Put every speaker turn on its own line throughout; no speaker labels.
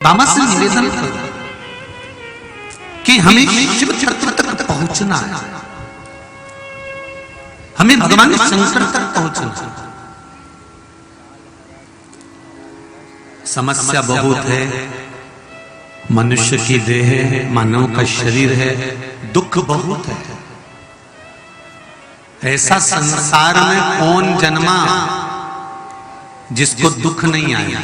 बाबा से निवेदन करो कि हमें शिव तत्व तक पहुंचना है, हमें भगवान शंकर तक पहुंचना है। समस्या बहुत है, मनुष्य की देह है, मानव का शरीर है, दुख बहुत है। ऐसा संसार में कौन जन्मा जिसको दुख नहीं आया?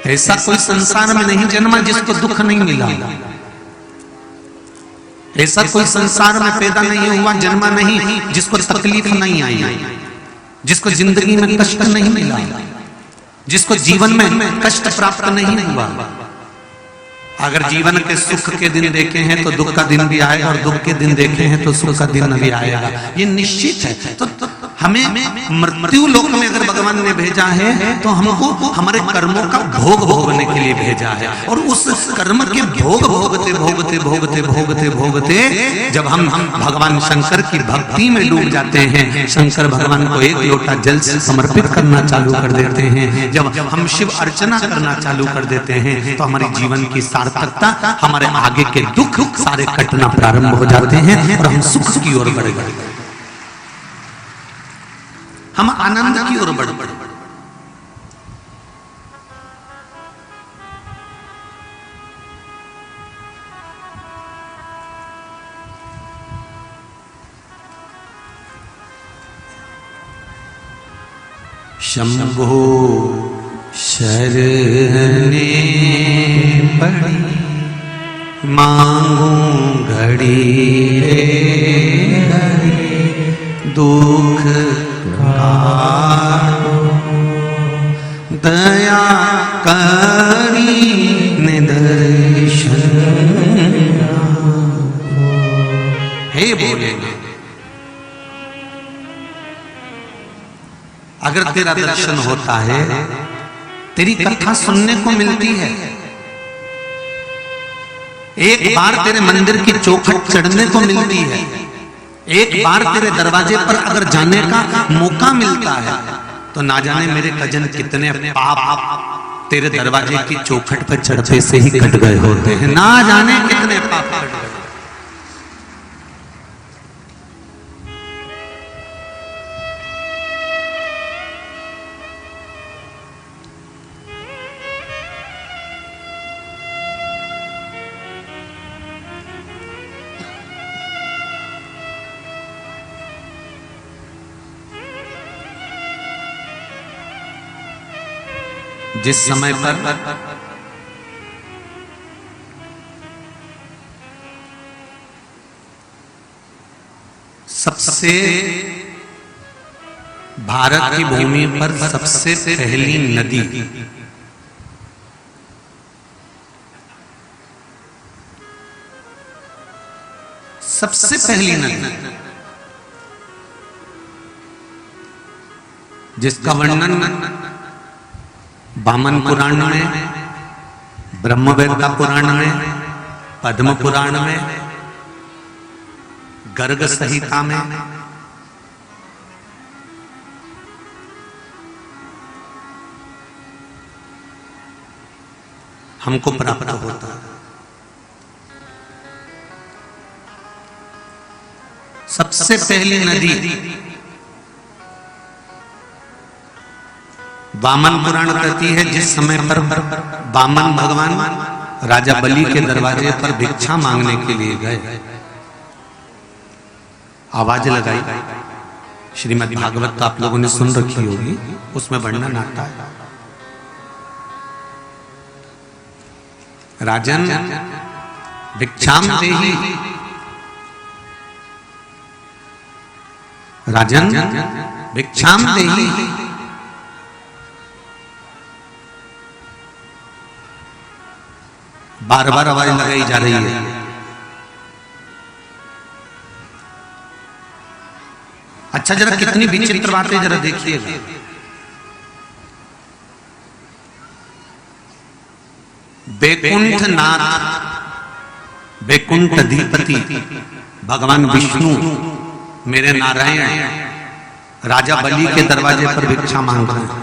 ऐसा कोई संसार में नहीं जन्मा जिसको दुख नहीं मिला। ऐसा कोई संसार में पैदा नहीं हुआ, जन्मा नहीं जिसको तकलीफ नहीं आई, जिसको जिंदगी में कष्ट नहीं मिला, जिसको जीवन में कष्ट प्राप्त नहीं हुआ। अगर जीवन के सुख के दिन देखे हैं तो दुख का दिन भी आएगा, और दुख के दिन देखे हैं तो सुख का दिन भी आएगा, ये निश्चित है। तो हमें मृत्यु लोक में अगर भगवान ने भेजा है तो हमको हमारे कर्मों का भोग भोगने के लिए भेजा है। और उस कर्म के भोग भोगते भोगते भोगते भोगते भोगते जब हम भगवान शंकर की भक्ति में डूब जाते हैं, शंकर भगवान को एक लोटा जल से समर्पित करना चालू कर देते हैं, जब हम शिव अर्चना करना चालू कर देते हैं तो हमारे जीवन की सार्थकता, हमारे आगे के दुख सारे कटना प्रारंभ हो जाते हैं और हम सुख की ओर बढ़ गए, हम आनंद की ओर बढ़ बढ़। शंभो शरणे पड़ी मांगू घड़ी दुख दया करी निदर्शन। हे बोले, अगर तेरा दर्शन होता है, तेरी कथा सुनने को मिलती है, एक बार तेरे मंदिर की चौखट चढ़ने को मिलती है, एक बार तेरे दरवाजे पर अगर जाने का मौका मिलता है, तो ना जाने मेरे कजन कितने पाप तेरे दरवाजे की चौखट पर चढ़ते से ही कट गए होते हैं, ना जाने कितने पाप कट गए। जिस समय पर सबसे भारत की भूमि पर सबसे पहली नदी सबसे पहली नदी जिसका वर्णन वामन पुराण में, ब्रह्मवेत्ता पुराण में, पद्म पुराण में, गर्ग संहिता में, हमको प्राप्त होता है। सबसे पहली नदी वामन पुराण कहती है, जिस समय पर वामन भगवान राजा बलि के दरवाजे पर भिक्षा मांगने के लिए गए, आवाज लगाई। श्रीमद् भागवत तो आप लोगों ने सुन रखी होगी, उसमें वर्णन आता है, राजन भिक्षाम देहि, राजन भिक्षाम देहि। बार बार आवाज लगाई जा रही है। अच्छा, जरा कितनी विचित्र बातें जरा देखिएगा। बैकुंठ नाथ, बैकुंठ अधिपति भगवान विष्णु, मेरे नारायण राजा बलि के दरवाजे पर भिक्षा मांग रहे हैं।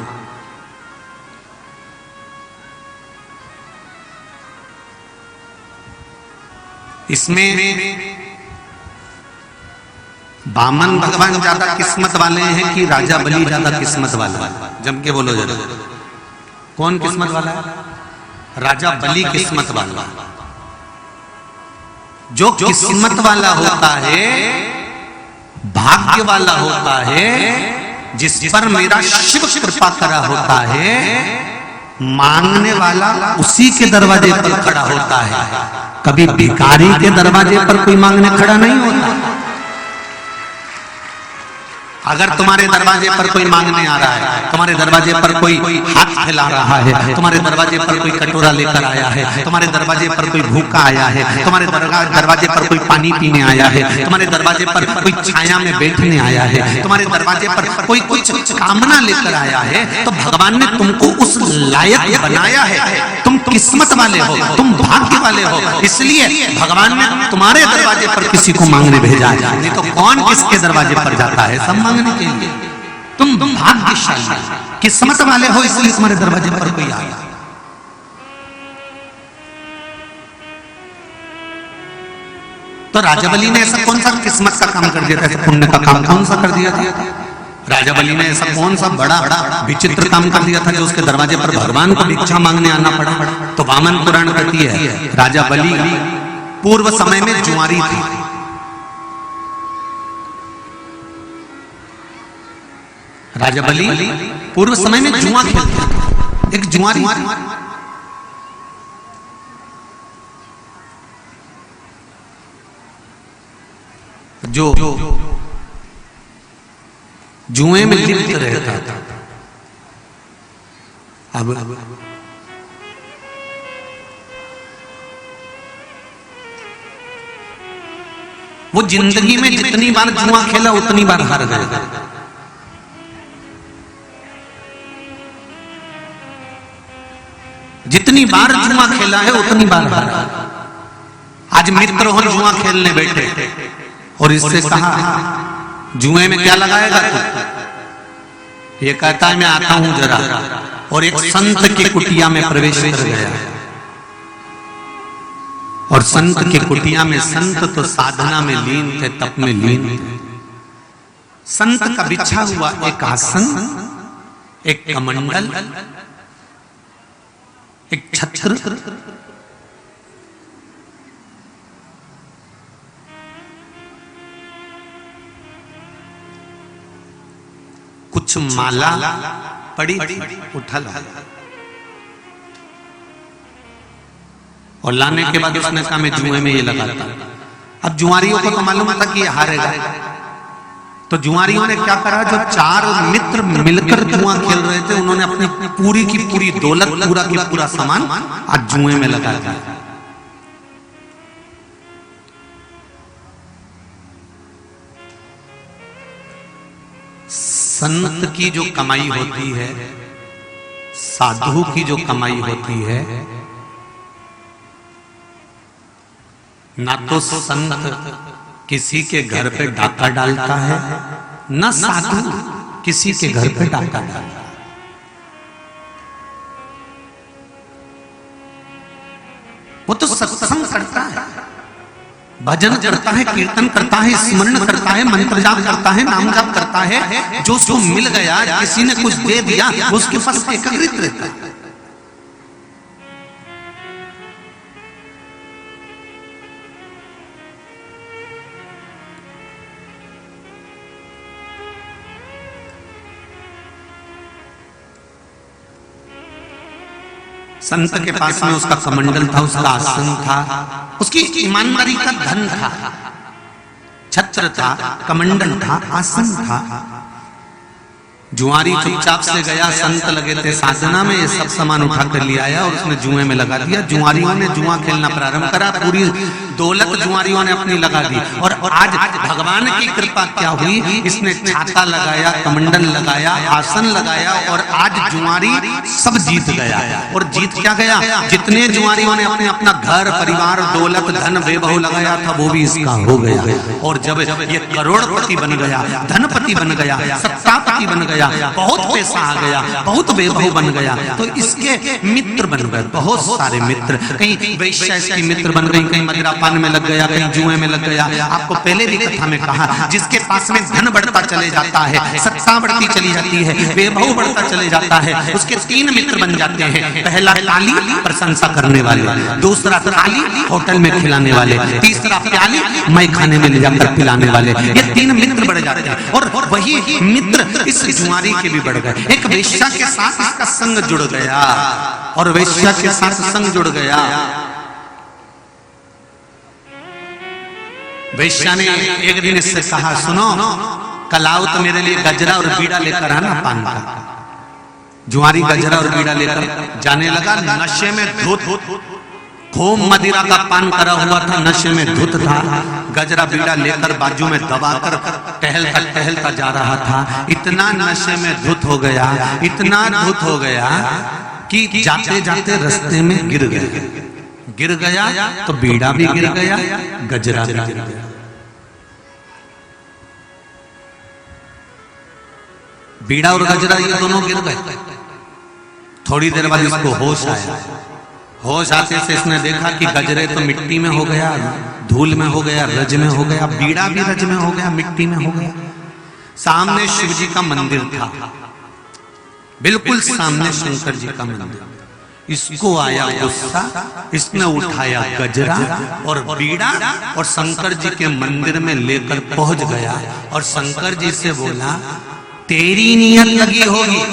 इसमें बामन भगवान ज्यादा किस्मत वाले हैं कि राजा बलि ज्यादा किस्मत वाला है? जम के बोलो जरा, कौन किस्मत वाला है? राजा बलि किस्मत वाला। जो किस्मत वाला होता है, भाग्य वाला होता है, जिस पर मेरा शिव कृपा करा होता है, मांगने वाला उसी के दरवाजे पर खड़ा होता है। कभी भिखारी के दरवाजे पर कोई मांगने खड़ा नहीं होता। अगर तुम्हारे दरवाजे पर कोई मांगने आ रहा है, तुम्हारे दरवाजे पर कोई हाथ फैला रहा है, तुम्हारे दरवाजे पर कोई कटोरा लेकर आया है, तुम्हारे दरवाजे पर कोई भूखा आया है, तुम्हारे दरवाजे पर कोई पानी पीने आया है, तुम्हारे दरवाजे पर कोई छाया में बैठने आया है, तुम्हारे दरवाजे पर कोई कुछ कामना लेकर आया है, तो भगवान ने तुमको उस लायक बनाया है। तुम किस्मत वाले हो, तुम भाग्य वाले हो, इसलिए भगवान ने तुम्हारे दरवाजे पर किसी को मांगने भेजा है। नहीं तो कौन किसके दरवाजे पर जाता है सब मांगने के लिए। तुम भाग्यशाली किस्मत वाले हो, इसलिए तुम्हारे दरवाजे पर कोई आया। तो राजा बलि ने ऐसा कौन सा किस्मत का काम कर दिया था, ऐसा पुण्य का काम कौन सा कर दिया था? राजा बलि ने ऐसा कौन सा बड़ा विचित्र काम कर दिया था जो उसके दरवाजे पर भगवान को भिक्षा मांगने आना पड़ा? तो वामन पुराण कहती है राजा बलि पूर्व समय में जुआरी थी। राजा बलि पूर्व समय में जुआ खेलता था, एक जुआरी। जो जुए में लिप्त रहता था। अब वो जिंदगी में जितनी बार जुआ खेला उतनी बार हार गया। जितनी बार जुआ खेला है उतनी बार हारा। आज मित्र हो जुआ खेलने बैठे और इससे कहा जुए में क्या लगाएगा तू? ये कहता है मैं आता हूं जरा, और एक संत की कुटिया में प्रवेश कर गया। और संत की कुटिया में, संत तो साधना में लीन थे, तप में लीन थे। संत का बिछा हुआ एक आसन, एक कमंडल, एक छत्र, कुछ माला पड़ी उठा ला, और लाने के बाद उसने कहा मैं जुए में ये लगाता। अब जुआरियों को तो मालूम था कि ये हारेगा, तो जुआरियों ने क्या करा, जो चार मित्र मिलकर जुआ खेल रहे थे उन्होंने अपनी पूरी की पूरी दौलत, पूरा की पूरा सामान आज जुए में लगा दिया। संत की जो कमाई होती है, साधु की जो कमाई होती है, ना तो संत किसी के घर पे डाका डालता है, न साधु किसी के घर पे डाका डालता है। वो तो सत्संग करता है, भजन करता है, कीर्तन करता है, स्मरण करता है, मंत्र जाप करता है, नाम जाप करता है। जो उसको मिल गया, किसी ने कुछ दे दिया, वो उसके पास एकत्रित रहता है। संत के पास में उसका कमंडल था, उसका आसन था, उसकी ईमानदारी का धन था, छत्र था, कमंडल था, आसन था। जुआरी चुपचाप से गया, संत लगे थे साधना में, ये सब सामान उठा कर ले आया और उसने जुए में लगा दिया। जुआरियों ने जुआ खेलना प्रारंभ करा, पूरी दौलत जुआरियों ने अपनी लगा दी। और आज भगवान की कृपा क्या हुई, इसने छाता लगाया, कमंडल लगाया, आसन लगाया और आज जुआरी सब जीत गया। और जीत क्या गया, जितने जुआरियों ने अपने अपना घर परिवार दौलत धन वैभव लगाया था वो भी इसका हो गया। और जब ये करोड़पति बन गया, धनपति बन गया, सत्तापति बन गया, बहुत पैसा आ गया, बहुत वैभव बन गया, तो इसके मित्र बन गए, बहुत सारे मित्र। कहीं वैश्या इसकी मित्र बन गई, कहीं मदिरापान में लग गया, कहीं जुए में लग गया। आपको पहले भी कथा में कहा, जिसके पास में धन बढ़ता चले जाता है, सत्ता बढ़ती चली जाती है, वैभव बढ़ता चले जाता है, उसके 3 मित्र बन जाते हैं। पहला ताली, प्रशंसा करने वाले, दूसरा ताली, होटल में खिलाने वाले, तीसरा प्याली, मैं खाने में ले जाकर पिलाने वाले। ये 3 मित्र बढ़ जाते हैं। और वही मित्र इस जुआरी के भी बढ़ गए। एक वेश्या के साथ इसका संग जुड़ गया, और वेश्या के साथ संग जुड़ गया। वेश्या ने एक दिन इससे कहा, सुनो कल आओ तो मेरे लिए गजरा और बीड़ा लेकर आना पान का। जुआरी गजरा और बीड़ा लेकर जाने लगा। नशे में धुत, खूब मदिरा का पान करा हुआ था, नशे में धुत था। गजरा बीड़ा लेकर बाजू में दबाकर टहलता जा रहा था। इतना नशे में धुत हो गया, इतना धुत हो गया कि जाते जाते रास्ते में गिर गया। तो बीड़ा भी गिर गया, गजरा भी गिर गया। बीड़ा और गजरा ये दोनों गिर गए। थोड़ी देर बाद इसको होश आया। होश आते से इसने देखा कि गजरे तो मिट्टी में हो गया, धूल में हो गया, रज में हो गया, बीड़ा भी रज में हो गया, मिट्टी में हो गया। सामने शिव जी का मंदिर था, बिल्कुल सामने शंकर जी का मंदिर। इसको आया गुस्सा, इसने उठाया गजरा और बीड़ा और शंकर जी के मंदिर में लेकर पहुंच गया। और शंकर जी से बोला, तेरी नियत लगी होगी,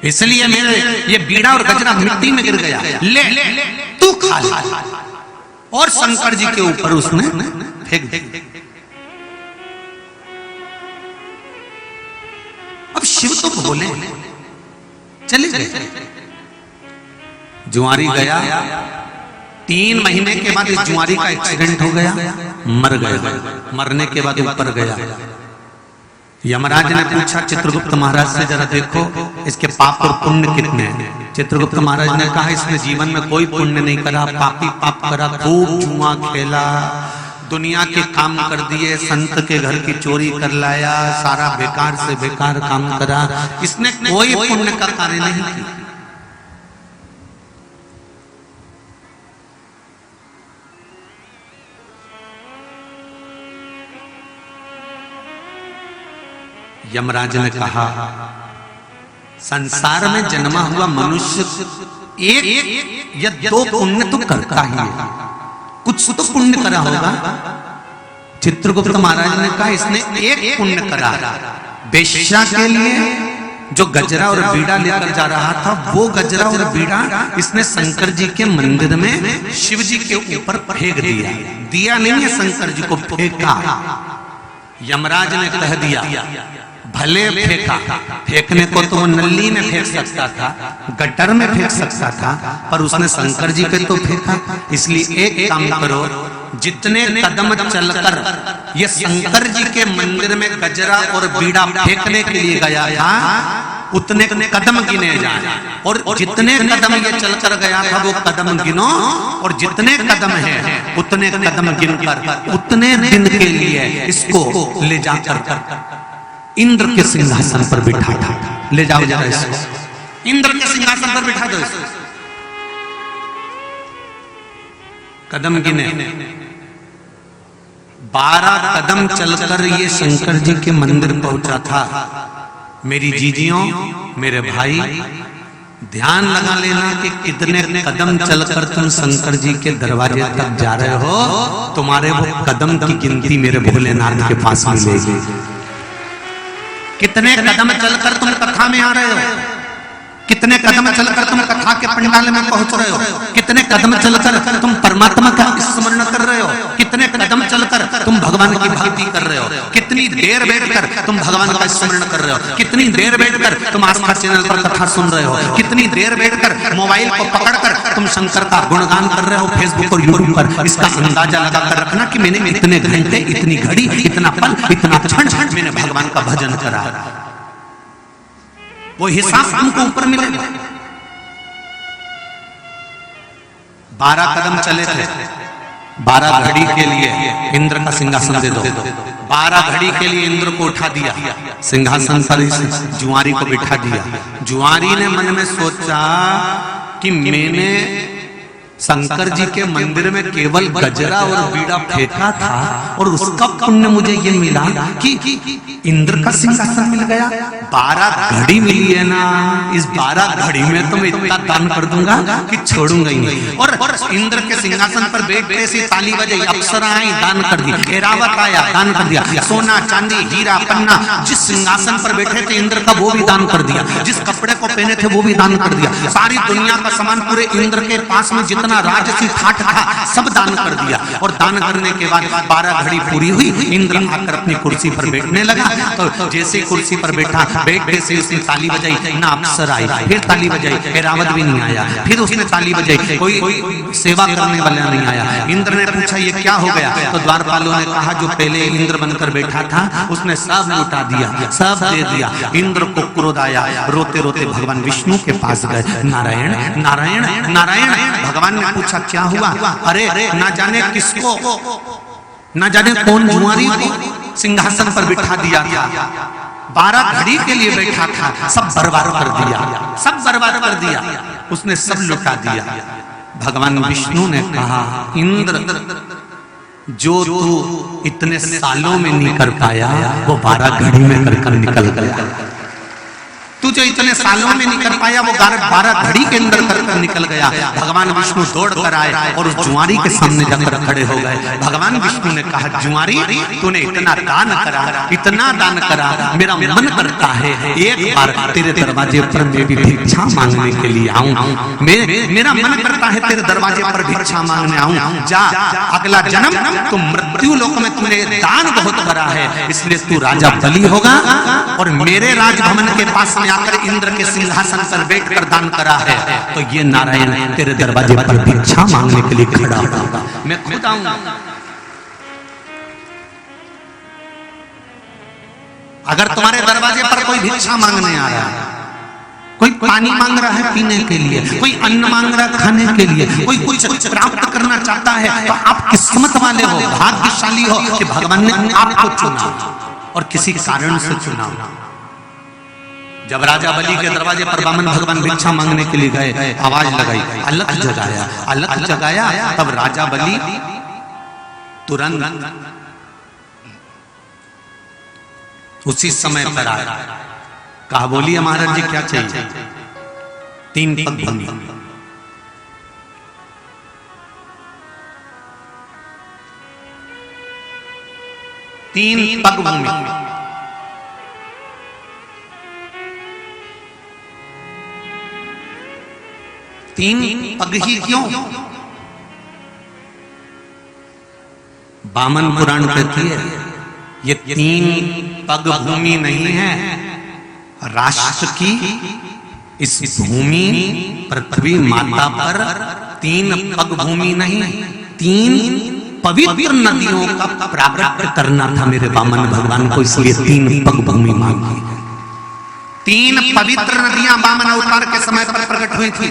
इसलिए मेरे ये बीड़ा और गजरा मिट्टी में गिर गया, ले तू खा ले। और शंकर जी के ऊपर उसने फेंक दिया। अब शिव तो बोले, चले गए। जुआरी गया, 3 महीने के बाद इस जुआरी का एक्सीडेंट हो गया, मर गया। मरने के बाद ऊपर गया। यमराज ने पूछा चित्रगुप्त महाराज से, जरा देखो इसके पाप और पुण्य कितने हैं। चित्रगुप्त महाराज ने कहा, इसने जीवन में कोई पुण्य नहीं करा, पापी पाप करा, खूब जुआ खेला, दुनिया के काम कर दिए, संत के घर की चोरी कर लाया, सारा बेकार से बेकार काम करा, इसने कोई पुण्य का कार्य नहीं किया। यमराज ने कहा, संसार में जन्मा हुआ मनुष्य एक या 2 पुण्य तो करता ही है, कुछ तो पुण्य करा होगा। चित्रगुप्त महाराज ने कहा, इसने एक पुण्य करा। वेश्या के लिए जो गजरा और बीड़ा लेकर जा रहा था, वो गजरा और बीड़ा इसने शंकर जी के मंदिर में शिव जी के ऊपर फेंक दिया। दिया नहीं है, शंकर जी को फेंका। यमराज ने कह दिया, भले फेंका, फेंकने को तो वो नली में फेंक सकता था, गटर में फेंक सकता था, पर उसने शंकर जी पे तो फेंका। इसलिए एक काम करो, जितने कदम चलकर ये शंकर जी के मंदिर में गजरा और बीड़ा फेंकने के लिए गया था, उतने कदम गिने जाए। और जितने कदम ये चलकर गया था वो कदम गिनो, और जितने कदम है उतने कदम गिनकर उतने दिन के लिए इसको ले जाकर इंद्र के सिंहासन पर बिठा था। ले जाओ जरा इसको, इंद्र के सिंहासन पर बिठा दो इसको। कदम गिने, 12 कदम चलकर ये शंकर जी के मंदिर पहुंचा था। मेरी जीजियों, मेरे भाई, ध्यान लगा लेना कि कितने कदम चलकर तुम शंकर जी के दरवाजे तक जा रहे हो। तुम्हारे वो कदम की गिनती मेरे भोलेनाथ के पास मिलेगी। कितने कदम चलकर तुम कथा में आ रहे हो, कितने कदम चलकर तुम कथा के पंडाल में पहुंच रहे हो, कितने कदम चलकर तुम परमात्मा का स्मरण कर रहे हो, कितने कदम चलकर तुम भगवान की भक्ति कर रहे हो, कितनी देर बैठकर तुम भगवान का स्मरण कर रहे हो, कितनी देर बैठकर तुम आस्था चैनल पर कथा सुन रहे हो, कितनी देर बैठकर मोबाइल को पकड़कर तुम शंकर का गुणगान कर रहे हो फेसबुक और यूट्यूब पर। इसका अंदाजा लगाकर रखना कि मैंने इतने घंटे, इतनी घड़ी, इतना पल, इतना क्षण मैंने भगवान का भजन करा। वो हिसाब तुमको ऊपर मिलेगा। 12 कदम चले थे, 12 घड़ी के लिए इंद्र का सिंहासन दे दो। 12 घड़ी के लिए इंद्र को उठा दिया, सिंहासन पर जुआरी को बिठा दिया। जुआरी ने मन में सोचा कि मैंने शंकर जी के मंदिर में केवल गजरा और बीड़ा फेंका था और उसका पुण्य मुझे ये मिला कि इंद्र का सिंहासन मिल गया। 12 घड़ी मिली है ना, इस 12 घड़ी में तो मैं इतना दान कर दूंगा कि छोड़ूंगा ही नहीं। और इंद्र के सिंहासन पर बैठते से ताली बजाई, अप्सरा आई दान कर दी, ऐरावत आया दान कर दिया, सोना चांदी हीरा पन्ना जिस सिंहासन पर बैठे थे इंद्र का वो भी दान कर दिया, जिस कपड़े को पहने थे वो भी दान कर दिया। सारी दुनिया का सामान पूरे इंद्र के पास में जितना राजसी ठाठ था सब दान कर दिया। और दान करने के बाद 12 घड़ी पूरी हुई, इंद्र आकर अपनी कुर्सी पर बैठने लगा। तो जैसे कुर्सी पर बैठा, बैठते से उसने ताली बजाई, ना अप्सरा आई, फिर ताली बजाई, ऐरावत भी नहीं आया, फिर उसने ताली बजाई, कोई सेवा करने वाला नहीं आया। इंद्र ने पूछा ये क्या हो गया? तो द्वारपालों ने कहा जो पहले इंद्र बनकर बैठा था उसने सब लुटा दिया, सब दे दिया। इंद्र को क्रोध आया, रोते रोते भगवान विष्णु के पास गए। नारायण नारायण नारायण। भगवान ने पूछा क्या हुआ? अरे ना जाने किसको, ना जाने कौन जुआरी को सिंहासन पर बिठा दिया था, 12 घड़ी के लिए बैठा था, सब बर्बाद कर दिया, सब बर्बाद कर दिया, उसने सब लुटा दिया। भगवान विष्णु ने कहा इंद्र जो तू इतने सालों में नहीं कर पाया वो 12 घड़ी में कर निकल गया। तू जो इतने सालों में नहीं कर पाया वो 12 घड़ी के अंदर कर निकल गया। भगवान विष्णु दौड़ कर आए और उस जुआरी के सामने जाकर खड़े हो गए। भगवान विष्णु ने कहा जुआरी तूने इतना दान करा, इतना दान करा, मेरा मन करता है एक बार तेरे दरवाजे पर मैं भी भिक्षा मांगने के लिए आऊं। मेरा मन करता है तेरे दरवाजे पर भिक्षा मांगने आऊं। जा, अगला जन्म तुम मृत्यु लोक में तूने दान बहुत करा है, इसलिए तू राजा बलि होगा और मेरे राजभवन के पास आकर इंद्र के सिंहासन पर बैठकर दान करा है। तो ये नारायण तेरे दरवाजे पर भिक्षा मांगने के लिए खड़ा होगा, मैं खुद आऊंगा। अगर तुम्हारे दरवाजे पर कोई भिक्षा मांगने आ रहा है, कोई पानी मांग रहा है पीने के लिए, कोई अन्न मांग रहा है खाने के लिए, कोई कुछ प्राप्त करना चाहता है, तो आप किस्मत वाले हो, भाग्यशाली हो कि भगवान ने आपको चुना और किसी कारण से चुना। जब राजा बलि के दरवाजे पर वामन भगवान भिक्षा मांगने के लिए गए, आवाज लगाई, अलख जगाया, अलख जगाया, तब राजा बलि तुरंत उसी समय पर आया। कहा बोलिए महाराज जी क्या चाहिए? 3 पग भूमि, 3 पग भूमि। तीन पग ही क्यों? वामन पुराण कहती है ये 3 पग भूमि नहीं है, राष्ट्र की इस भूमि पृथ्वी माता पर 3 पग भूमि नहीं, 3 पवित्र नदियों का प्राप्त करना था मेरे वामन भगवान को, इसलिए 3 पग भूमि मांगी। 3 पवित्र नदियां वामन अवतार के समय पर प्रकट हुई थी।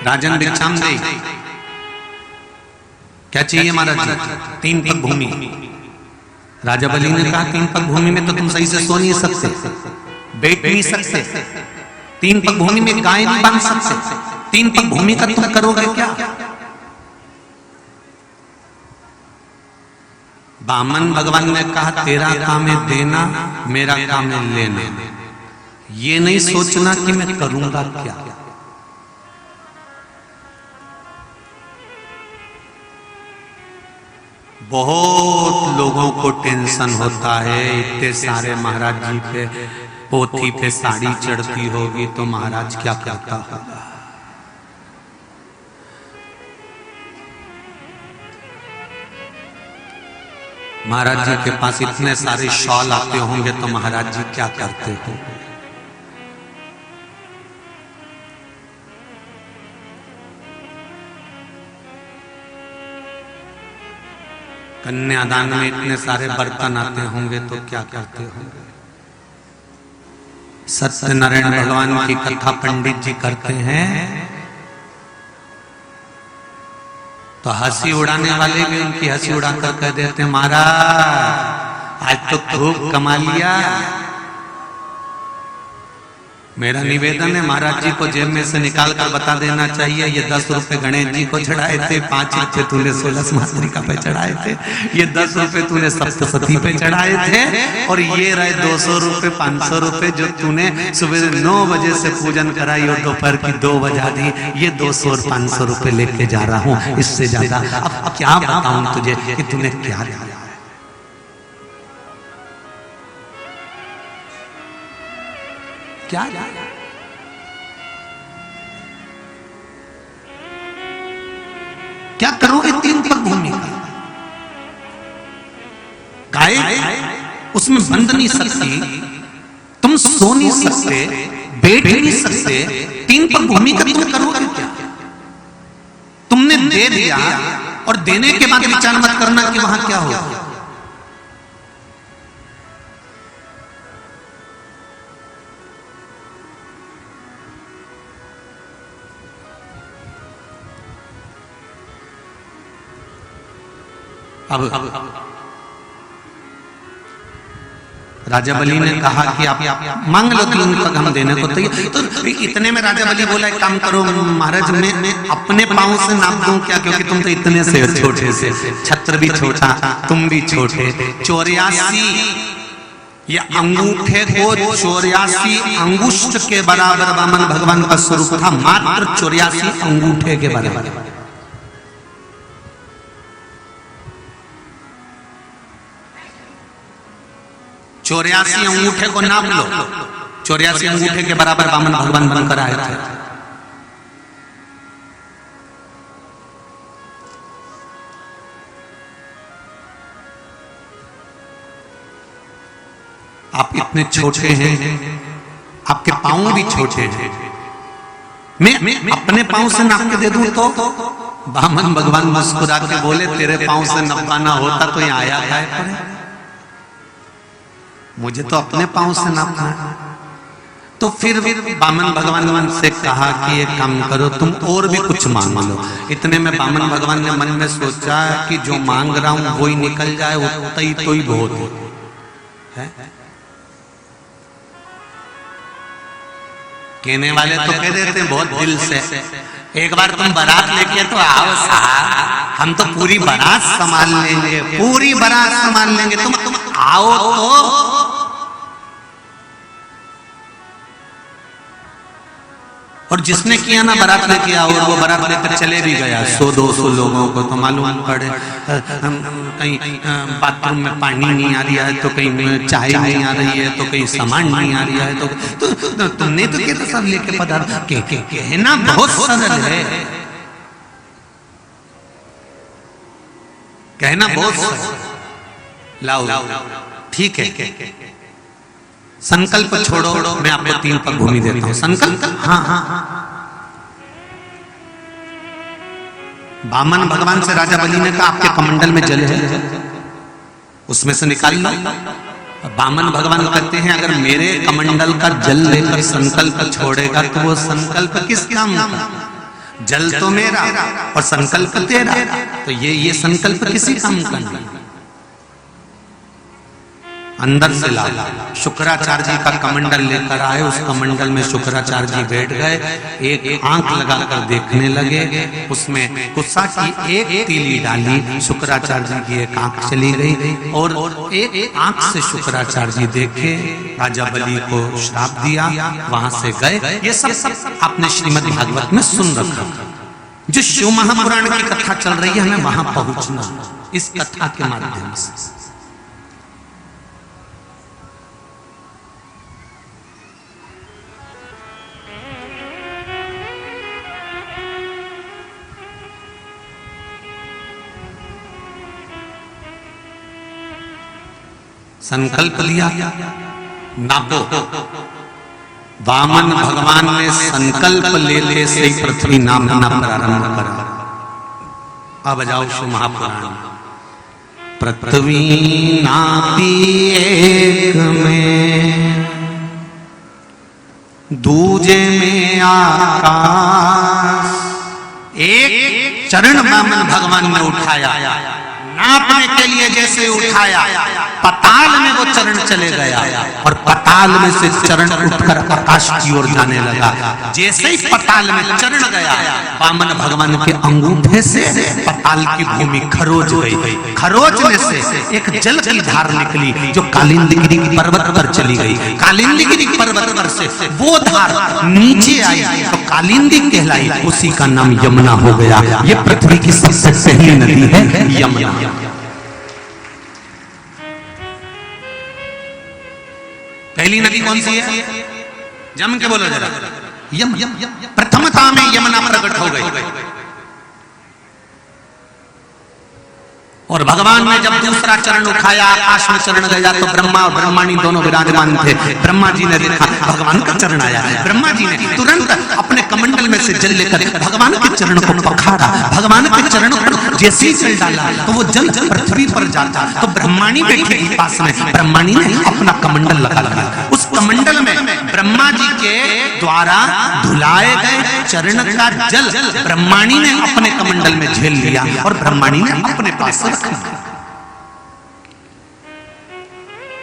राजन भिक्षाम दे, क्या चाहिए महाराज? 3 पग भूमि। राजा बलि ने कहा 3 पग भूमि में तो तुम सही से सो नहीं सकते, बैठ नहीं सकते, 3 पग भूमि में गाय नहीं बांध सकते, 3 पग भूमि का तुम करोगे क्या? वामन भगवान ने कहा तेरा काम है देना, मेरा काम है लेना, ये नहीं सोचना कि मैं करूंगा क्या। बहुत लोगों को टेंशन होता है, इतने सारे महाराज जी पे पोथी पे साड़ी चढ़ती होगी तो महाराज क्या करता होगा। महाराज जी के पास इतने सारे शॉल आते होंगे तो महाराज जी क्या करते होंगे। कन्यादान में इतने सारे बर्तन आते होंगे तो क्या करते होंगे। सत्यनारायण भगवान की कथा पंडित जी करते हैं तो हंसी उड़ाने वाले भी उनकी हंसी उड़ाकर कह देते हैं महाराज आज तो खूब कमा लिया। मेरा निवेदन है महाराज जी को जेब में से निकाल कर बता देना चाहिए, ये 10 रुपए गणेश जी को चढ़ाए थे, 5 रुपए तूने 16 मातृका पे चढ़ाए थे, ये 10 रुपए तूने सप्तशती पे चढ़ाए थे, और ये रहे 200 रुपए 500 रुपए जो तूने सुबह 9 बजे से पूजन कराई और दोपहर की 2 बजा दी, ये 200 और 500 रुपए लेके जा रहा हूँ, इससे ज्यादा अब क्या बताऊं तुझे कि तूने क्या लिया। क्या क्या करोगे 3 पग भूमि का। गाय उसमें बंध नहीं सकती, तुम सो नहीं सकते, बैठ नहीं सकते, 3 पग भूमि का तुम करोगे क्या। तुमने दे दिया और देने के बाद विचार मत करना कि वहां क्या होगा। अब राजा बलि ने कहा कि आप मांग लो 3 पग हम देने को तैयार। तो इतने में राजा बलि बोला एक काम करो महाराज, मैं अपने पांव से नाप दूं क्या, क्योंकि तुम तो इतने से छोटे से, छत्र भी छोटा तुम भी छोटे, 84 या अंगूठे को 84 अंगुष्ठ के बराबर वामन भगवान का स्वरूप था, मात्र 84 अंगूठे के बराबर। चौरासी अंगूठे को नाप लो, 84 अंगूठे के बराबर वामन भगवान बनकर आए थे। आप इतने छोटे हैं, आपके पांव भी छोटे हैं, मैं अपने पांव से नाप के दे दूं तो वामन भगवान मुस्कुरा के बोले तेरे पांव से नपाना होता तो यहाँ आया है, मुझे तो अपने पांव से नापना है। तो फिर वामन भगवान से कहा कि एक काम करो तुम और भी कुछ मांग लो। इतने में वामन भगवान ने मन में सोचा कि जो मांग रहा हूं वो ही निकल जाए उतना ही तो ही बहुत है। कहने वाले तो कह देते हैं बहुत दिल से, एक बार तुम बारात लेके तो आओ साहब, हम तो पूरी बारात संभाल लेंगे, पूरी बारात संभाल लेंगे, तुम आओ तो। और जिसने किया ना बारात लेके आओ, और वो बारात लेकर चले भी गया 100-200 लोगों को, तो मालूम पड़े कहीं बाथरूम में पानी नहीं आ रहा है, तो कहीं चाय नहीं आ रही है, तो कहीं सामान नहीं आ रहा है, तो तुमने तो क्या सब लेके पदार्थ कहना बहुत सरल है, कहना बहुत सरल। लाओ ठीक है, संकल्प छोड़ो, मैं आपको 3 पग भूमि देता हूं। संकल्प हाँ। वामन भगवान से राजा बलि ने कहा आपके कमंडल में जल है, उसमें से निकाल लो। वामन भगवान कहते हैं अगर मेरे कमंडल का जल लेकर संकल्प छोड़ेगा तो वो संकल्प किस काम का, जल तो मेरा और संकल्प तेरा, तो ये संकल्प किसी काम का नहीं। अंदर से ला शुक्राचार्य जी का कमंडल लेकर आए, उस कमंडल में शुक्राचार्य जी बैठ गए, एक आंख लगाकर देखने लगे, उसमें कुत्सा की एक तीली डाली, शुक्राचार्य जी की एक आंख चली गई, और एक आंख से शुक्राचार्य जी देखे, राजा बलि को श्राप दिया, वहां से गए। ये सब आपने श्रीमद् भागवत में सुन रखा। जो शिव महापुराण की कथा चल रही है हमें वहां पहुंचना, इस कथा के माध्यम से। संकल्प लिया, नापो। वामन भगवान ने संकल्प लेते से पृथ्वी नापना प्रारंभ करा। अब जाओ शो महापुराण। पृथ्वी नापी एक में, दूजे में आकाश। एक चरण वामन भगवान ने उठाया, नापने के लिए जैसे उठाया, पताल में वो चरण चले गया और पताल में से चरण उठकर आकाश की ओर जाने लगा। जैसे ही पताल में चरण गया, वामन भगवान के अंगूठे से पताल की भूमि खरोच गई। खरोचने से एक जल की धार निकली जो कालिंदगिरी पर्वत पर चली गई। कालिंदगिरी पर्वत पर से वो धार नीचे आई तो कालिंदी कहलाई, उसी का नाम यमुना हो गया। ये पृथ्वी की सबसे पहली नदी है यमुना। पहली नदी कौन सी है? जम के बोलो जरा। यम। प्रथमता में यमुना प्रकट हो गई। और भगवान ने जब दूसरा चरण उठाया, आकाश में चरण गया तो ब्रह्मा और ब्रह्माणी दोनों विराजमान थे। ब्रह्मा जी ने देखा भगवान का चरण आया। ब्रह्मा जी ने तुरंत अपने कमंडल में से जल लेकर भगवान के चरण को पखारा। भगवान के चरण पर जैसे ही जल डाला तो वो जल पृथ्वी पर जाता। तो ब्रह्माणी बैठी थी पास में। ब्रह्माणी ने अपना कमंडल लगा लिया। उस कमंडल में ब्रह्मा जी के द्वारा धुलाए गए चरण का जल ब्रह्माणी ने अपने कमंडल में झेल लिया और ब्रह्माणी ने अपने पास रखा।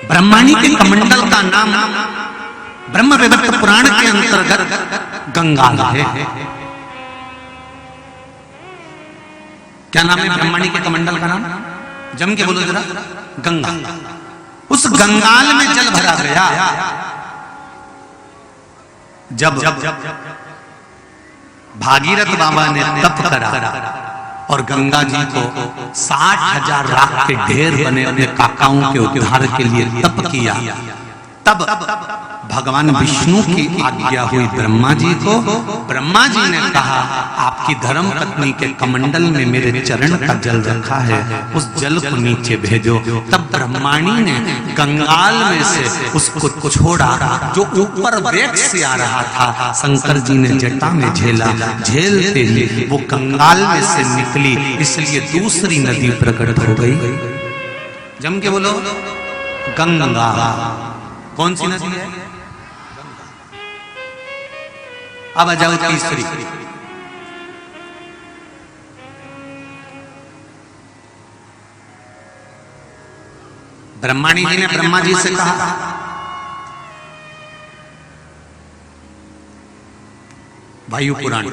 ब्रह्माणी के कमंडल का नाम ब्रह्म वैवर्त पुराण के अंतर्गत गंगा है। क्या नाम है ब्रह्माणी के कमंडल का नाम? जम के बोलो जरा। गंगा। उस गंगाल में जल भरा गया। जब भागीरथ बाबा ने तप करा और गंगा जी को 60,000 राख के ढेर बने अपने काकाओं के उद्धार के लिए तप किया, तब भगवान विष्णु की आज्ञा हुई ब्रह्मा जी को। ब्रह्मा जी ने कहा आपकी धर्म पत्नी के कमंडल में मेरे चरण का जल रखा है, उस जल को नीचे भेजो। तब ब्रह्माणी ने गंगाल में से उसको छोड़ा जो ऊपर वेग से आ रहा था। शंकर जी ने जटा में झेला, झेलते ही वो गंगाल में से निकली, इसलिए दूसरी नदी प्रकट हो गई। जम के बोलो गंगा। कौन सी नदी है? अब आ जाओ तीसरी। ब्रह्माणी जी ने ब्रह्मा जी से कहा वायु पुराण,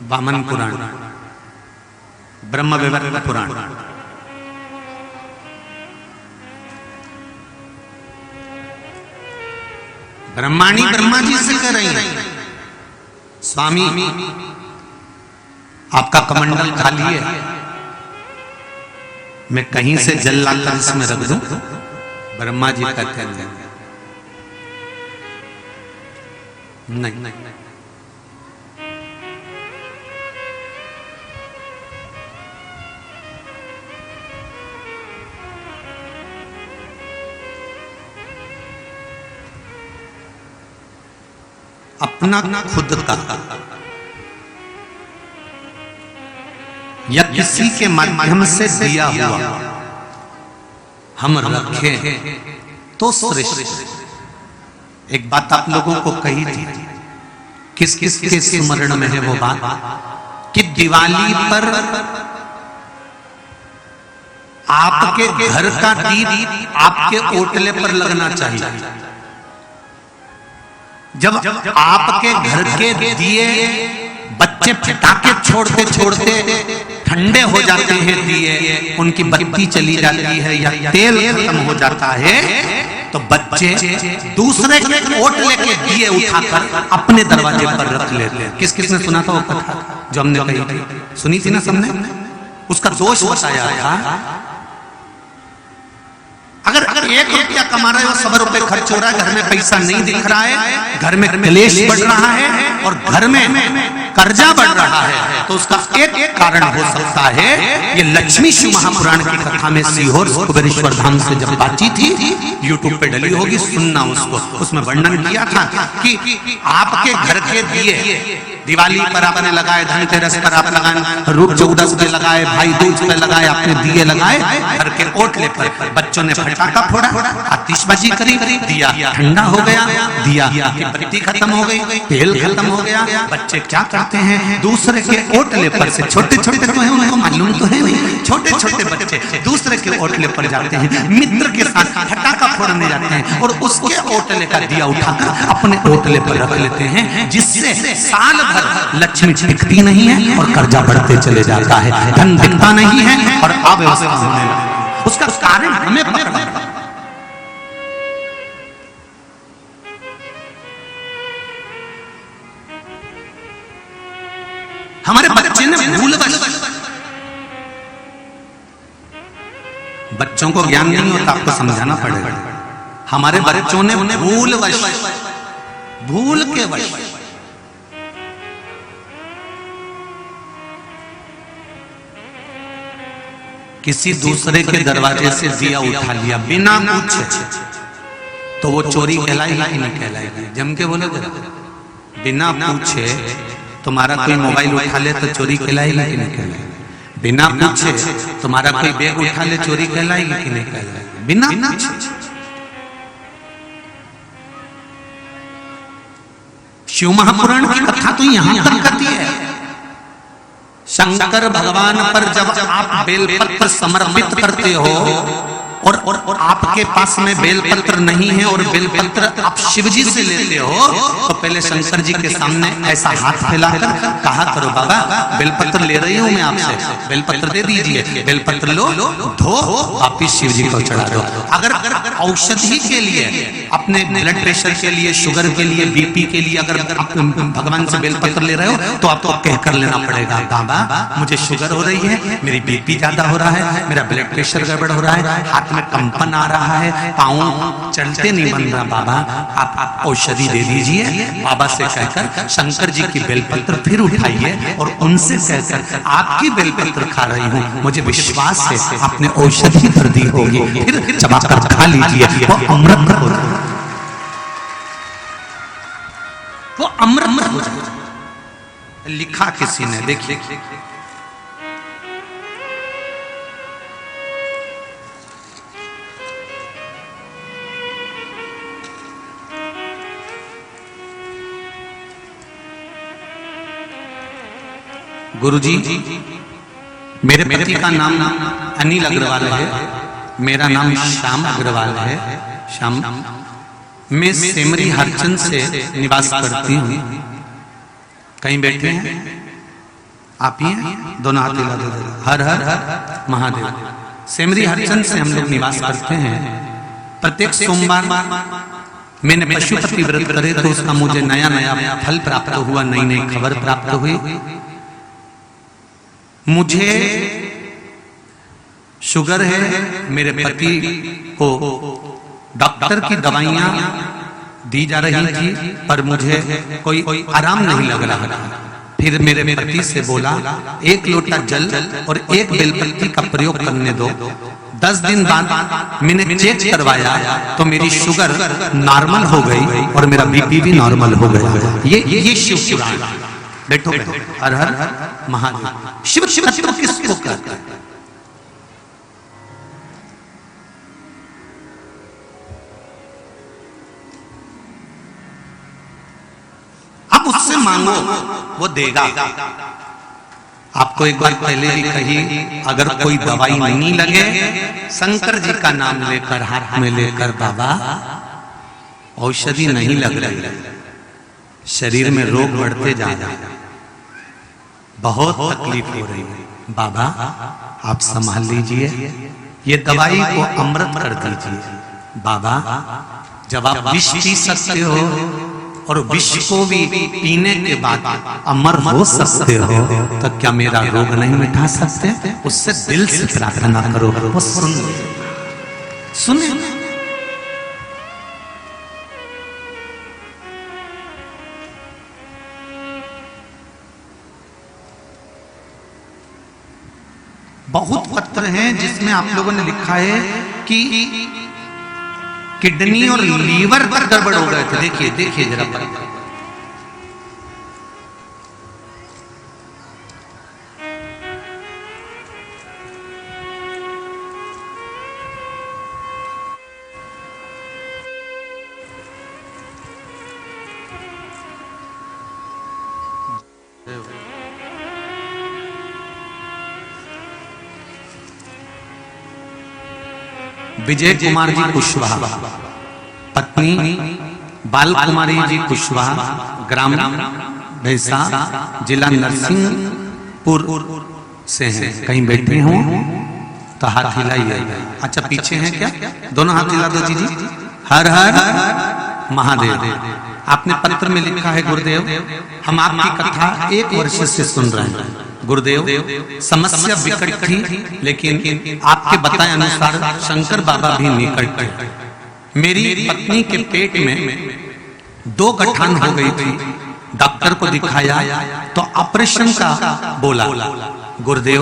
वामन पुराण, ब्रह्म वैवर्त पुराण। ब्रह्माणी ब्रह्मा जी से कह रही है स्वामी आपका कमंडल खाली है, मैं कहीं से जल लाकर इसमें रख दूं? ब्रह्मा जी कहते हैं नहीं। अपना खुद का या किसी के माध्यम से दिया हुआ हम रखें तो श्रेष्ठ। एक बात आप लोगों को कही थी, किस किस के स्मरण में है वो बात कि दिवाली पर आपके घर का दीप आपके ओटले पर लगना चाहिए। जब आपके घर के दिए बच्चे पटाखे छोड़ते छोड़ते ठंडे हो जाते हैं दिए, उनकी बत्ती चली जाती है या तेल खत्म हो जाता है, तो तो बच्चे दूसरे के ओट लेके दिए उठाकर अपने दरवाजे पर रख लेते। किस किसने सुना था वो कथा जो हमने कही थी, सुनी थी ना सबने? उसका दोष बताया था, अगर 1 रुपया कमा रहे हो, 100 रुपए खर्च हो रहा है, घर में पैसा नहीं दिख रहा है, घर में क्लेश बढ़ रहा है और घर में कर्जा बढ़ रहा है, तो उसका एक कारण हो सकता है ये लक्ष्मी शिव महापुराण की कथा में सीहोर कुबेरेश्वर धाम से जब बातचीत थी, यूट्यूब पे डली होगी, सुनना उसको। उसमें वर्णन किया था कि आपके घर के दिए दिवाली पर आपने लगाए, धनतेरस पर आप लगाए, रूप चौदस पे लगाए, भाई दूज पे लगाए, आपने दिए लगाए, घर के ओटले पर बच्चों ने फटाका फोड़ा, आतिशबाजी करी, दिया ठंडा हो गया, दिया की बत्ती खत्म हो गई, तेल खत्म हो गया। बच्चे क्या करते हैं, दूसरे के ओटले पर से, छोटे छोटे तो हैं, उनको मालूम तो है नहीं, छोटे छोटे बच्चे दूसरे के ओटले पर जाते हैं, मित्र के साथ फटाका फोड़ने जाते हैं और उसके ओटले का दिया उठाकर अपने ओटले पर रख लेते हैं, जिससे साल लक्ष्मी टिकती नहीं है और कर्जा बढ़ते चले जाता है, धन दिखता नहीं है और अव्यवस्था होने लगती। उसका कारण हमें पकड़ना है। हमारे बच्चे ने भूलवश, बच्चों को ज्ञान नहीं होता, आपको समझाना पड़ेगा। हमारे बच्चों ने भूलवश, भूल के वश किसी दूसरे के दरवाजे से दिया उठा लिया बिना पूछे, तो वो चोरी कहलाएगी कि नहीं कहलाएगी? जम के बोले, बिना पूछे तुम्हारा कोई मोबाइल उठा ले तो चोरी कहलाएगी कि नहीं कहलाएगी? बिना पूछे तुम्हारा कोई बैग उठा ले, चोरी कहलाएगी कि नहीं कहलाएगी? बिना पूछे। शिव महापुराण की कथा तो यहां तक कहती है, शंकर भगवान पर जब आप बेलपत्र समर्पित करते हो और आपके पास में बेलपत्र नहीं है और बेलपत्र आप शिव जी से लेते हो, तो पहले शंकर जी के सामने ऐसा हाथ फैलाकर कहा करो, बाबा बेलपत्र ले रही हूं मैं आपसे, बेलपत्र दे दीजिए, बेलपत्र लो, धो, वापिस शिव जी को चढ़ा दो। अगर औषधि के लिए, अपने ब्लड प्रेशर के लिए, शुगर के लिए, बीपी के लिए अगर आप भगवान से बेलपत्र ले रहे हो, तो आपको कह कर लेना पड़ेगा, बाबा मुझे शुगर हो रही है, मेरी बीपी ज्यादा हो रहा है, मेरा ब्लड प्रेशर गड़बड़ हो रहा है, हाथ में कंपन आ रहा है, पाँव चलते नहीं बन रहा, बाबा आप औषधि दे दीजिए। बाबा से कहकर शंकर जी की बेलपत्र फिर उठाइए और उनसे कहकर आपकी बेलपत्र खा रही हूँ, मुझे विश्वास है आपने औषधि कर दी होगी, फिर चबाकर खा लीजिए, वो अमृत हो जाए, वो अमृत हो जाए। लिखा किसी ने, देखिए गुरुजी, मेरे पति का नाम अनिल अग्रवाल है, मेरा नाम श्याम अग्रवाल है, श्याम, मैं सेमरी हरचंद से निवास करती हूँ। कहीं बैठे हैं आप? ही हैं? दोनों हाथ हिला दो, हर हर हर महादेव। सेमरी हरचंद से हम लोग निवास करते हैं। प्रत्येक सोमवार मैंने पशुपति व्रत करे तो उसका मुझे नया नया फल प्राप्त हुआ, नई नई खबर प्राप्त हुई। मुझे शुगर है, मेरे पति को डॉक्टर की दवाइयां दी जा रही थी पर मुझे कोई आराम नहीं लग रहा था। फिर मेरे पति से बोला 1 लोटा जल और 1 बेलपत्ती का प्रयोग करने दो। 10 दिन बाद मैंने चेक करवाया तो मेरी शुगर नॉर्मल हो गई और मेरा बीपी भी नॉर्मल हो गया। ये शिव पुराण। बैठो बैठो, हर हर महादेव। शिव शिव शिव किसको कहते हैं? आप उससे मांगो, वो देगा। आपको एक बार पहले भी कही, अगर कोई दवाई नहीं लगे, शंकर जी का नाम लेकर हाथ में लेकर, बाबा औषधि नहीं लग रही, शरीर में रोग बढ़ते जा रहे, बहुत तकलीफ हो रही है, बाबा आप संभाल लीजिए, ये दवाई को अमृत कर दीजिए। बाबा जब आप विष पी सकते हो और विष को भी पीने के बाद अमर हो सकते हो, तो क्या मेरा रोग नहीं मिटा सकते? उससे दिल से प्रार्थना करो, वो सुने। बहुत पत्र हैं जिसमें आप लोगों ने लिखा है कि किडनी और लीवर पर गड़बड़ हो गए थे। देखिए देखिए जरा पत्र। विजय कुमार जी कुशवाहा, पत्नी बाल कुमारी जी कुशवाहा, ग्राम भैसा, जिला नरसिंहपुर से हैं। कहीं बैठे हों तो हाथ हिलाइए। अच्छा पीछे हैं क्या? दोनों हाथ हिला दो जी। हर हर महादेव। आपने पत्र में लिखा है गुरुदेव हम आपकी कथा 1 वर्ष से सुन रहे हैं। गुरुदेव समस्या विकट थी, लेकिन आपके बताए अनुसार शंकर बाबा भी निकट थे। मेरी पत्नी के पेट में 2 गठान हो गई थी। डॉक्टर को दिखाया तो ऑपरेशन का बोला। गुरुदेव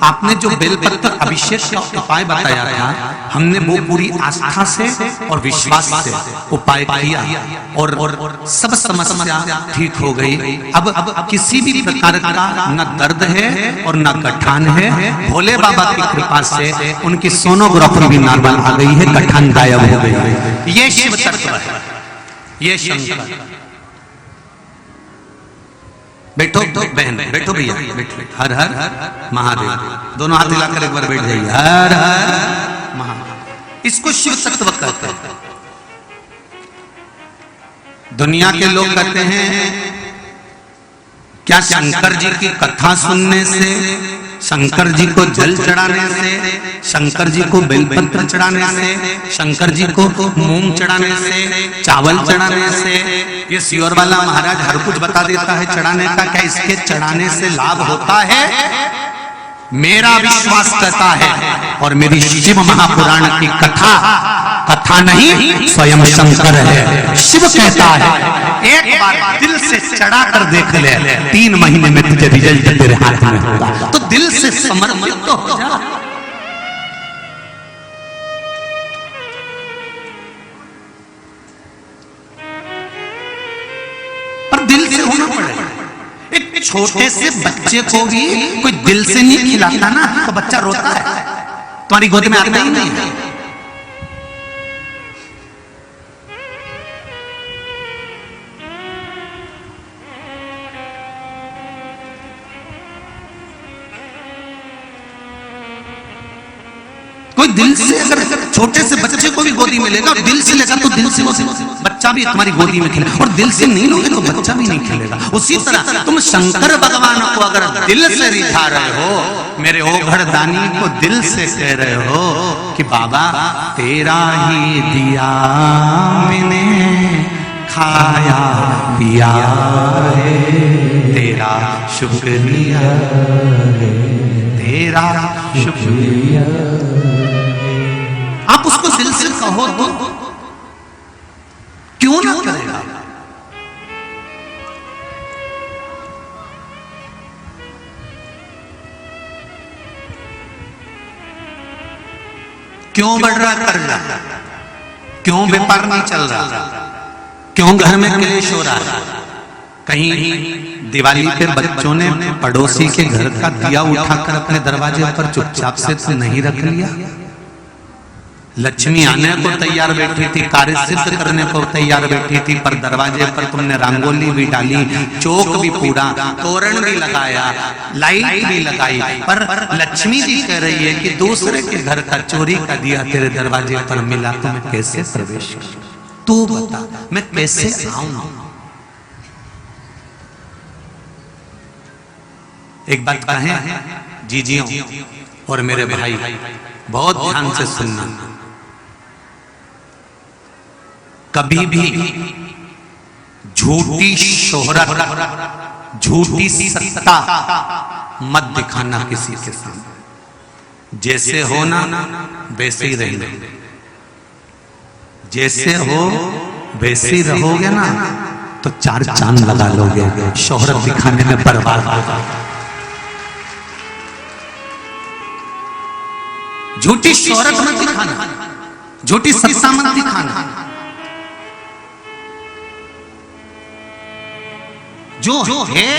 आपने जो बेलपत्र अभिषेक का उपाय बताया था, हमने वो पूरी आस्था से और विश्वास से उपाय किया और सब समस्या ठीक हो गई। अब किसी भी प्रकार का न दर्द है और न गठान है। भोले बाबा की कृपा से उनकी सोनोग्राफी भी नॉर्मल आ गई है, गठान गायब हो गई। ये शिव तत्व है, ये शंकर। बैठो बहन, बैठो भैया, बैठो। हर हर महादेव। दोनों हाथ हिलाकर एक बार बैठ जाइए। हर हर महादेव। इसको शिव तत्व कहते हैं। दुनिया के लोग कहते हैं क्या शंकर जी की कथा सुनने से, शंकर जी को जल चढ़ाने से, शंकर जी को बेलपत्र चढ़ाने से, शंकर जी को मूंग चढ़ाने से, चावल चढ़ाने से, ये सियोर वाला महाराज हर कुछ बता देता है चढ़ाने का, क्या इसके चढ़ाने से लाभ होता है? मेरा विश्वास कहता है और मेरी शिव महापुराण की कथा नहीं स्वयं शंकर है। शिव कहता है एक बार दिल से चढ़ा कर देख ले, 3 महीने में तुझे रिजल्ट तेरे हाथ में होगा। तो दिल से समर्पित तो हो जा। पर दिल से होना पड़ेगा। एक छोटे से बच्चे को भी कोई दिल से नहीं खिलाता ना तो बच्चा रोता है, तुम्हारी गोद में आता ही नहीं है। कोई दिल से अगर छोटे से बच्चे को भी गोदी में लेगा, दिल से लेगा तो दिल से बच्चा भी तुम्हारी गोदी में खेलेगा, और दिल से नहीं लोगे तो बच्चा भी नहीं खेलेगा। उसी तरह तुम शंकर भगवान को अगर दिल से रिझा रहे हो, मेरे ओघड़दानी को दिल से कह रहे हो कि बाबा तेरा ही दिया मैंने खाया पिया है, तेरा शुक्रिया तेरा शुक्रिया। आप उसको दिल से कहो तो क्यों ना करेगा? क्यों बढ़ रहा कर्जा? क्यों व्यापार नहीं चल रहा? क्यों घर में क्लेश हो रहा है? कहीं दिवाली पे बच्चों ने पड़ोसी के घर का दिया उठाकर अपने दरवाजे पर चुपचाप से तो नहीं रख लिया? लक्ष्मी आने को तैयार बैठी थी, कार्य सिद्ध करने को तैयार बैठी थी, पर दरवाजे पर तुमने रंगोली भी डाली, चौक भी पूरा, तोरण भी लगाया, लाइट भी लगाई, पर लक्ष्मी जी कह रही है कि दूसरे के घर का चोरी का दिया तेरे दरवाजे पर मिला, तो मैं कैसे प्रवेश करूं? तू बता मैं कैसे आऊं? एक बात कहें जीजियों और मेरे भाई, बहुत ध्यान से सुनना। कभी भी झूठी शोहरत, झूठी सत्ता मत दिखाना किसी के सामने। जैसे हो ना वैसे ही रहना, जैसे हो वैसे ही रहोगे ना तो 4 चांद लगा लोगे। शोहरत दिखाने में बर्बाद होगा। झूठी शोहरत मत दिखाना, झूठी सत्ता मत दिखाना। जो है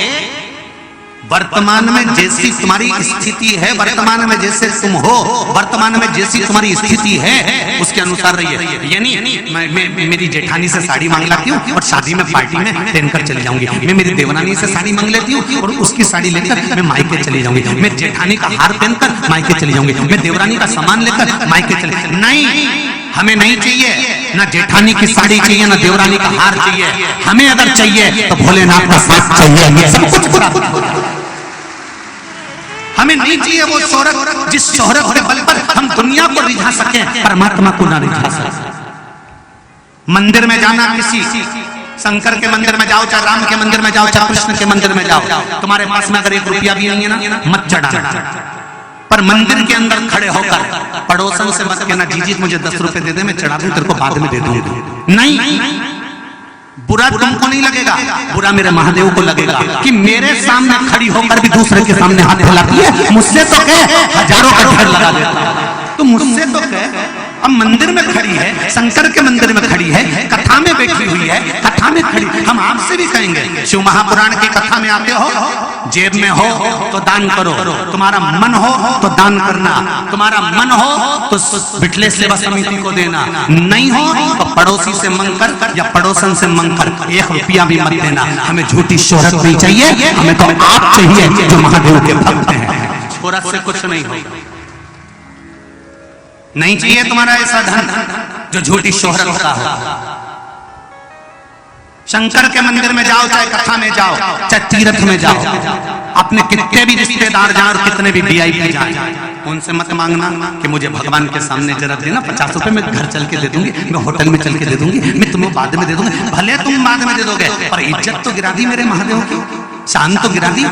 वर्तमान में जैसी तुम्हारी स्थिति है, वर्तमान में जैसे तुम हो, वर्तमान में जैसी तुम्हारी स्थिति है उसके अनुसार रहिए। यानी मेरी जेठानी से साड़ी मांग लाती हूँ और शादी में पार्टी में पहनकर चली जाऊंगी। मैं मेरी देवरानी से साड़ी मांग लेती हूँ और उसकी साड़ी लेकर मैं मायके चली जाऊंगी। मैं जेठानी का हार पहनकर मायके चली जाऊंगी। मैं देवरानी का सामान लेकर मायके चली। नहीं, हमें नहीं चाहिए, ना जेठानी की साड़ी चाहिए, ना देवरानी का हार चाहिए। हमें अगर चाहिए तो भोलेनाथ का साथ चाहिए। सब कुछ पूरा हमें नहीं चाहिए वो शोहरत जिस शोहरत के बल पर हम दुनिया को रिझा सके, परमात्मा को ना रिझा सके। मंदिर में जाना, किसी शंकर के मंदिर में जाओ, चाहे राम के मंदिर में जाओ, चाहे कृष्ण के मंदिर में जाओ, तुम्हारे पास में अगर 1 रुपया भी नहीं है ना, मत चढ़ाना। पर मंदिर के अंदर खड़े होकर पड़ोसन से मत कहना, जीजी मुझे 10 रुपए दे दे, मैं चढ़ा दूं, तेरे को बाद में दे दूंगा। नहीं, बुरा तुमको नहीं लगेगा, बुरा मेरे महादेव को लगेगा कि मेरे सामने खड़ी होकर भी दूसरे के सामने हाथ फैलाती है। मुझसे तो कह हजारों का ढेर लगा देता, तो मुझसे तो कह। अब मंदिर में खड़ी है, शंकर के मंदिर में खड़ी है, कथा में बैठी हुई है, कथा में खड़ी। हम आपसे भी कहेंगे, शिव महापुराण की कथा में आते हो, जेब में हो तो दान करो, तुम्हारा मन हो तो दान करना, तुम्हारा मन हो तो बिटले सेवा समिति को देना, नहीं हो तो पड़ोसी से मंगकर या पड़ोसन से मंगकर 1 रुपया भी मत देना। हमें झूठी शोहरत नहीं चाहिए, हमें तो आप चाहिए जो महादेव के भक्त हैं। शोहरत से कुछ नहीं होगा, नहीं चाहिए तुम्हारा ऐसा धन जो झूठी शोहरत का हो। शंकर के मंदिर में जाओ, चाहे कथा में जाओ, चाहे तीर्थ में जाओ, अपने कितने भी रिश्तेदार जाए और कितने भी VIP जाए, उनसे मत मांगना कि मुझे भगवान के सामने जरा देना 50 रुपए, मैं घर चल के दे दूंगी, मैं होटल में चल के दे दूंगी, मैं तुम्हें बाद में दे दूंगी। भले तुम बाद में दे दोगे, पर इज्जत तो गिरा दी मेरे महादेव की, शान तो गिरा दी।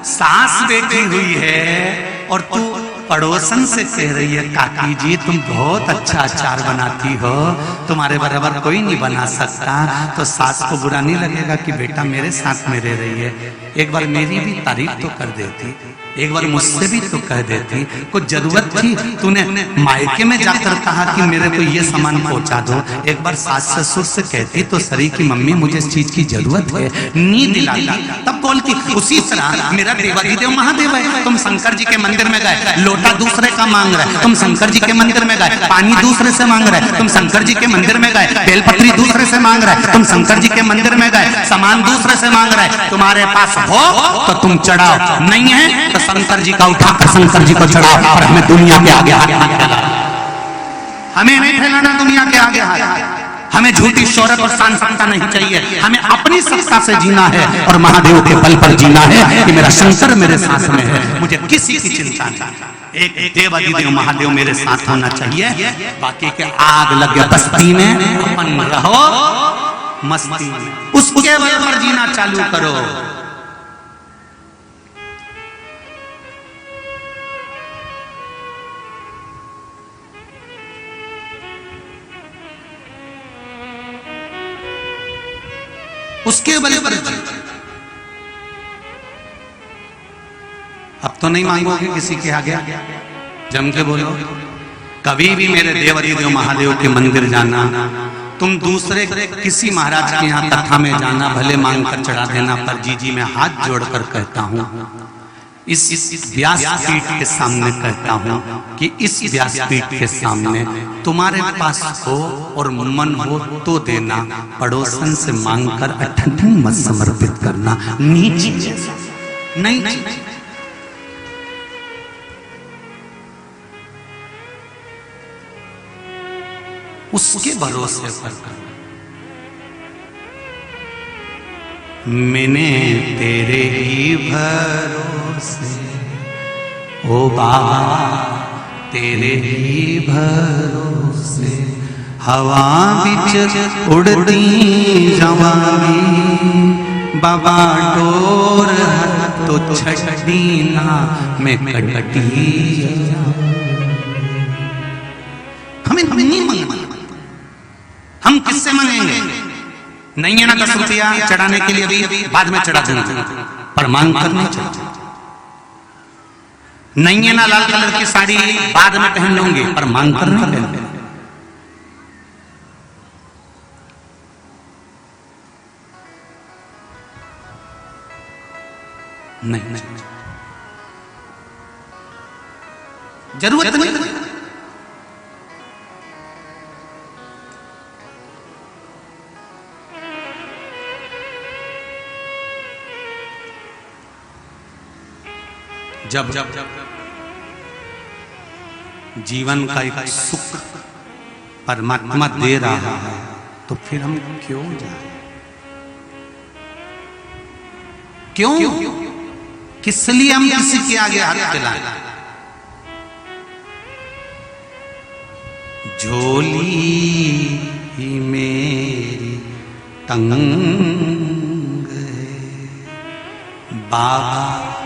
सास बैठी हुई है और तू पड़ोसन से कह रही है, काकी जी तुम बहुत अच्छा अचार बनाती हो, तुम्हारे बराबर कोई नहीं बना सकता। तो सास को बुरा नहीं लगेगा कि बेटा मेरे साथ में रह रही है, एक बार मेरी भी तारीफ तो कर देती, एक बार मुझसे भी तो कह देती। कुछ जरूरत थी, तूने मायके में जाकर कहा कि मेरे को ये सामान पहुंचा दो, एक बार सास ससुर से कहती तो सरी की मम्मी मुझे इस चीज की जरूरत है, नींद दिलाती, तब बोलती। उसी तरह मेरा देवाधिदेव महादेव है, तुम शंकर जी के मंदिर में गए, लोटा दूसरे का मांग रहे, तुम शंकर जी के मंदिर में गए, पानी दूसरे से मांग रहे, तुम शंकर जी के मंदिर में गए, बेलपत्री दूसरे से मांग रहे, तुम शंकर जी के मंदिर में गए, सामान दूसरे से मांग रहे। तुम्हारे पास हो तो तुम चढ़ाओ, नहीं है तो शंकर जी का उठाकर शंकर जी को चढ़ाओ। और हमें दुनिया के आगे हाथ नहीं फैलाना, हमें नहीं फैलाना दुनिया के आगे हाथ। हमें झूठी शोहरत और शान सत्ता नहीं चाहिए, हमें अपनी सत्ता से जीना है और महादेव के बल पर जीना है कि मेरा शंकर मेरे साथ में है, मुझे किसी की चिंता नहीं। एक देवाधिदेव महादेव मेरे साथ होना चाहिए, बाकी के आग लगे बस्ती में अपन रहो मस्ती में, उसके बल पर जीना चालू करो। उसके बल पर अब तो नहीं मांगोगे किसी के आगे, जम के बोलो। कभी भी मेरे देवाधिदेव महादेव के मंदिर जाना, तुम दूसरे किसी महाराज के यहाँ कथा में जाना, भले मांग कर चढ़ा देना, पर जीजी मैं हाथ जोड़कर कहता हूँ, इस व्यासपीठ के सामने कहता हूँ कि इस व्यासपीठ के सामने तुम्हारे पास हो और मन हो तो देना, पड़ोसन से मांगकर अठन मत समर्पित करना, नीच नहीं। उसके भरोसे पर मैंने तेरे ही भरोसे, ओ बाबा तेरे ही भरोसे, हवा बिच उड़ती जावांगी बाबा डोर तो छड़ी ना मैं कटती। हमें नहीं मांगना, हम किससे मांगेंगे? नहीं है ना 10 रुपया चढ़ाने के लिए, अभी बाद में चढ़ा दूंगा, पर मांग कर नहीं चढ़ा। नहीं है ना लाल कलर की साड़ी, बाद में पहन लूंगी, पर मांग कर नहीं पहन। नहीं, जरूरत नहीं। जब जीवन का एक सुख परमात्मा दे रहा है तो फिर हम क्यों जाए? क्यों? किस लिए हम किसी के आगे हाथ फैलाएं? झोली मेरी तंग है बाबा